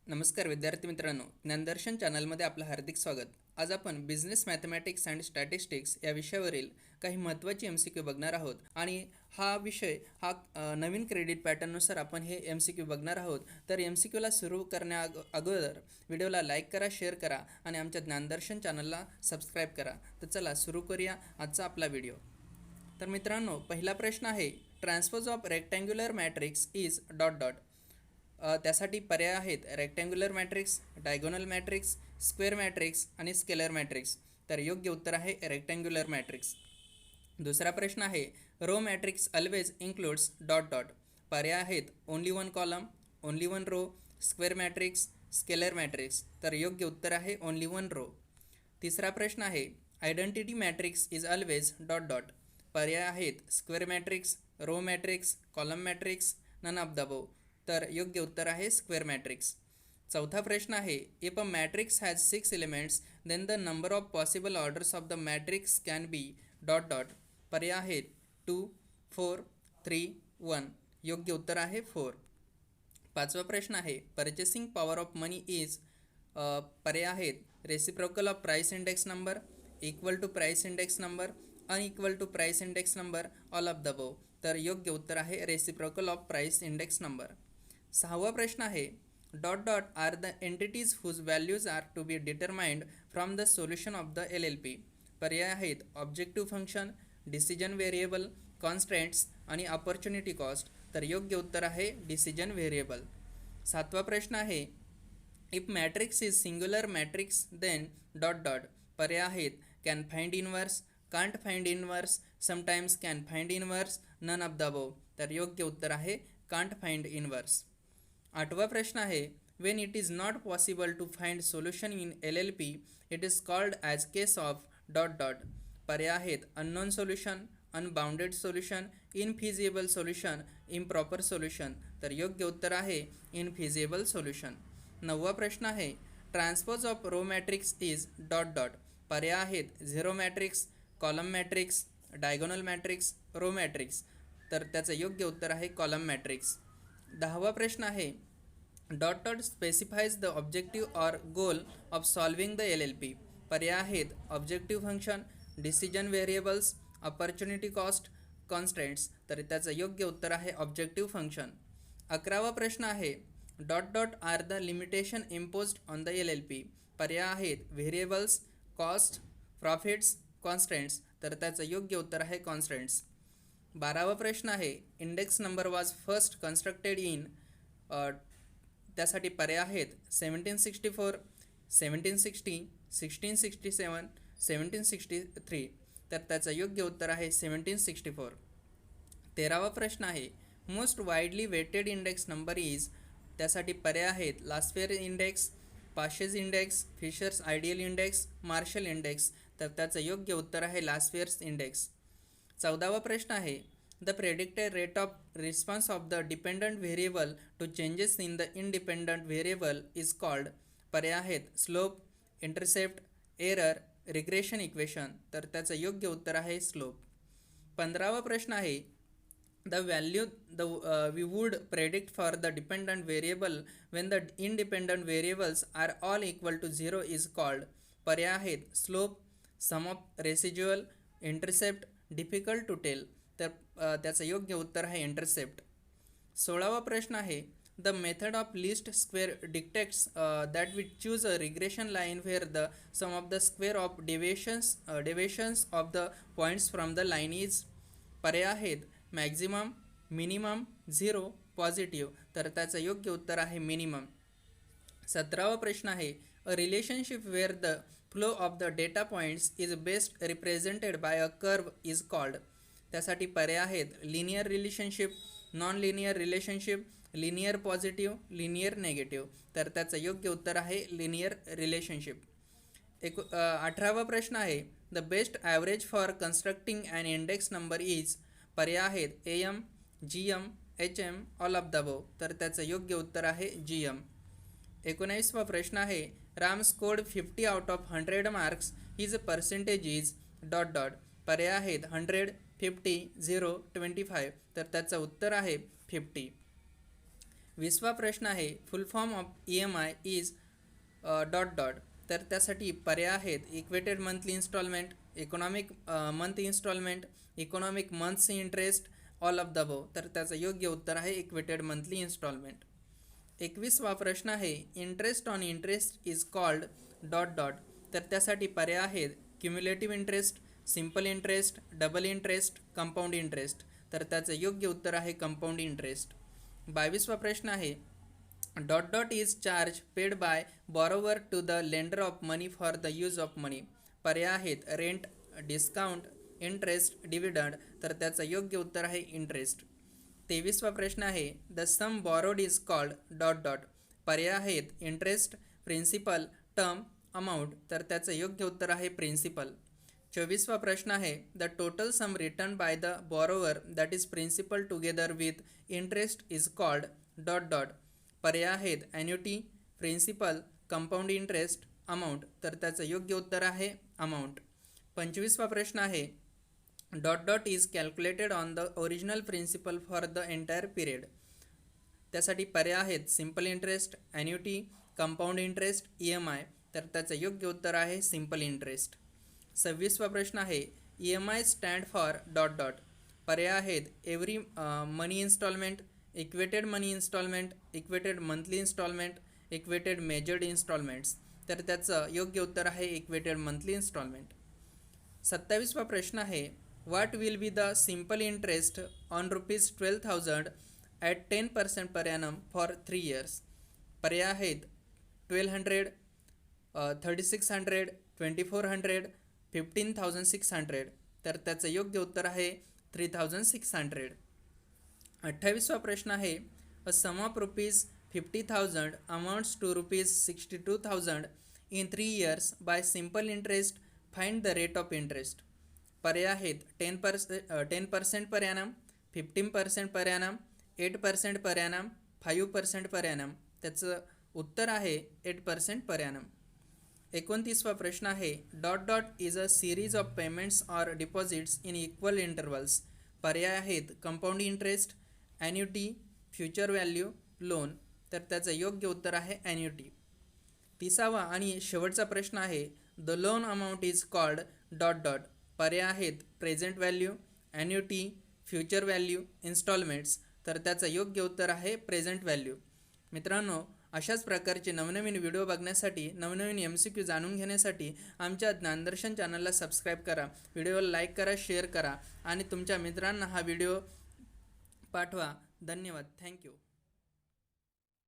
नमस्कार विद्यार्थी मित्रांनो, ज्ञानदर्शन चॅनलमध्ये आपलं हार्दिक स्वागत. आज आपण बिझनेस मॅथमॅटिक्स अँड स्टॅटिस्टिक्स या विषयावरील काही महत्त्वाची MCQ बघणार आहोत. आणि हा विषय नवीन क्रेडिट पॅटर्ननुसार आपण हे MCQ बघणार आहोत. तर MCQला सुरू अगोदर व्हिडिओला लाईक करा, शेअर करा आणि आमच्या ज्ञानदर्शन चॅनलला सबस्क्राईब करा. तर चला सुरू करूया आजचा आपला व्हिडिओ. तर मित्रांनो, पहिला प्रश्न आहे, transpose of rectangular matrix is dot dot. त्यासाठी पर्याय आहेत rectangular matrix, diagonal matrix, square matrix आणि स्केलर मॅट्रिक्स. तर योग्य उत्तर आहे रेक्टँग्युलर मॅट्रिक्स. दुसरा प्रश्न आहे, row matrix always includes dot dot. पर्याय आहेत only one column, only one row, square matrix, scalar matrix. तर योग्य उत्तर आहे ओनली वन रो. तिसरा प्रश्न आहे, identity matrix is always dot dot. पर्याय आहेत square matrix, row matrix, column matrix, none of the above. तर योग्य उत्तर आहे स्क्वेअर मॅट्रिक्स. चौथा प्रश्न आहे, if a matrix has 6 elements then the number of possible orders of the matrix can be dot dot. पर्याय आहेत 2, 4, 3, 1. योग्य उत्तर आहे 4. पाचवा प्रश्न आहे, purchasing power of money is. पर्याय आहेत reciprocal of price index number, equal to price index number, unequal to price index number, all of the above. तर योग्य उत्तर आहे reciprocal of price index number. सहावा प्रश्न आहे, dot dot are the entities whose values are to be determined from the solution of the LLP. पर्याय आहेत objective function, decision variable, constraints आणि ऑपॉर्च्युनिटी कॉस्ट. तर योग्य उत्तर आहे डिसिजन व्हेरिएबल. सातवा प्रश्न आहे, if matrix is singular matrix then dot dot. पर्याय आहेत can find inverse, can't find inverse, sometimes can find inverse, none of the above. तर योग्य उत्तर आहे कांट फाइंड इनवर्स. आठवा प्रश्न आहे, when it is not possible to find solution in LLP it is called as case of dot dot. पर्याय आहेत unknown solution, unbounded solution, infeasible solution, improper solution. तर योग्य उत्तर आहे इनफिजिबल सोल्युशन. नववा प्रश्न आहे, transpose of row matrix is dot dot. पर्याय आहेत zero matrix, column matrix, diagonal matrix, row matrix. तर त्याचं योग्य उत्तर आहे कॉलम मॅट्रिक्स. दहावा प्रश्न आहे, dot dot specifies the objective or goal of solving the LLP. पर्याय आहेत objective function, decision variables, opportunity cost, constraints. तर त्याचं योग्य उत्तर आहे ऑब्जेक्टिव्ह फंक्शन. अकरावा प्रश्न आहे, dot dot are the limitation imposed on the LLP. पर्याय आहेत व्हेरिएबल्स, कॉस्ट, प्रॉफिट्स, कॉन्स्ट्रेंट्स. तर त्याचं योग्य उत्तर आहे कॉन्स्ट्रेंट्स. बारावा प्रश्न आहे, index number was first constructed in. त्यासाठी पर्याय आहेत 1764, 1760, 1667, 1763. तर त्याचं योग्य उत्तर आहे 1764. तेरावा प्रश्न आहे, most widely weighted index number is. त्यासाठी पर्याय आहेत Laspeyres index, Paasche's index, Fisher's ideal index, Marshall index. तर त्याचं योग्य उत्तर आहे लास्फेअर्स इंडेक्स. चौदावा प्रश्न आहे, the predicted rate of response of the dependent variable to changes in the independent variable is called. पर्याय आहेत slope, intercept, error, regression equation. तर त्याचं योग्य उत्तर आहे स्लोप. 15वा प्रश्न आहे, the value we would predict for the dependent variable when the independent variables are all equal to 0 is called. पर्याय आहेत slope, sum of residual, intercept, difficult to tell. तर त्याचं योग्य उत्तर आहे इंटरसेप्ट. 16वा प्रश्न आहे, the method of least square dictates that we choose a regression line where the sum of the square of deviations of the points from the line is. पर्याय आहेत मॅक्झिमम, मिनिमम, झिरो, पॉझिटिव्ह. तर त्याचं योग्य उत्तर आहे minimum. 17वा प्रश्न आहे, a relationship where the flow of the data points is best represented by a curve is called. त्यासाठी पर्याय आहेत linear relationship, non linear relationship, linear positive, linear negative. तर त्याचं योग्य उत्तर आहे लिनियर रिलेशनशिप. 18वा प्रश्न आहे, the best average for constructing and index number is. पर्याय आहेत AM, GM, HM, all of the above. तर त्याचं योग्य उत्तर आहे GM. 19वा प्रश्न आहे, Ram scored 50 out of 100 marks his percentage is dot dot. पर्याय आहेत 100, 50, 0, 25. तर त्याचं उत्तर आहे 50. 20वा प्रश्न आहे full form of EMI is dot dot. तर त्यासाठी पर्याय आहेत equated monthly installment, economic month installment, economic months interest, all of the above. तर त्याचं योग्य उत्तर आहे इक्वेटेड मंथली इन्स्टॉलमेंट. 21वा प्रश्न आहे interest on interest is called dot dot. तर त्यासाठी पर्याय आहेत cumulative interest, simple interest, double interest, compound interest. तर त्याचं योग्य उत्तर आहे कंपाऊंड इंटरेस्ट. 22वा प्रश्न आहे dot dot is charge paid by borrower to the lender of money for the use of money. पर्याय आहेत रेंट, डिस्काउंट, इंटरेस्ट, डिव्हिडंड. तर त्याचं योग्य उत्तर आहे इंटरेस्ट. 23वा प्रश्न आहे the sum borrowed is called dot dot. पर्याय आहेत इंटरेस्ट, प्रिन्सिपल, टर्म, अमाऊंट. तर त्याचं योग्य उत्तर आहे प्रिन्सिपल. 24वा प्रश्न आहे the total sum return by the borrower that is principal together with interest is called dot dot. पर्याय आहेत annuity, principal, compound interest, amount. तर त्याचं योग्य उत्तर आहे अमाऊंट. 25वा प्रश्न आहे dot dot is calculated on the original principal for the entire period. त्यासाठी पर्याय आहेत simple interest, annuity, compound interest, EMI. तर त्याचं योग्य उत्तर आहे सिम्पल इंटरेस्ट. 26वा प्रश्न आहे EMI stand for dot dot. पर्याय आहेत every money instalment, equated money instalment, equated monthly instalment, equated measured instalments. तर त्याचं योग्य उत्तर आहे इक्वेटेड मंथली इन्स्टॉलमेंट. 27वा प्रश्न आहे what will be the simple interest on ₹12,000 at 10% per annum for 3 years. पर्याय आहेत 1200, 3600, 2400, 15,600. तर त्याचं योग्य उत्तर आहे 3600. 28वा प्रश्न आहे a sum of ₹50,000 amounts to ₹62,000 in 3 years by simple interest, find the rate of interest. पर्याय आहेत 10% per annum, 15% per annum, 8% per annum, 5% per annum. त्याचं उत्तर आहे 8% per annum. 29वा प्रश्न आहे dot dot is a series of payments or deposits in equal intervals. पर्याय आहेत compound interest, annuity, future value, loan. तर त्याचं योग्य उत्तर आहे ॲन्युटी. 30वा आणि शेवटचा प्रश्न आहे the loan amount is called dot dot. पर्याय आहेत present value, annuity, future value, instalments. तर त्याचं योग्य उत्तर आहे प्रेझेंट व्हॅल्यू. मित्रांनो, अशाच प्रकारचे नवनवीन व्हिडिओ बघण्यासाठी, नवनवीन MCQ जाणून घेण्यासाठी आमच्या ज्ञानदर्शन चॅनलला सबस्क्राईब करा, व्हिडिओला लाईक करा, शेअर करा आणि तुमच्या मित्रांना हा व्हिडिओ पाठवा. धन्यवाद. थँक्यू.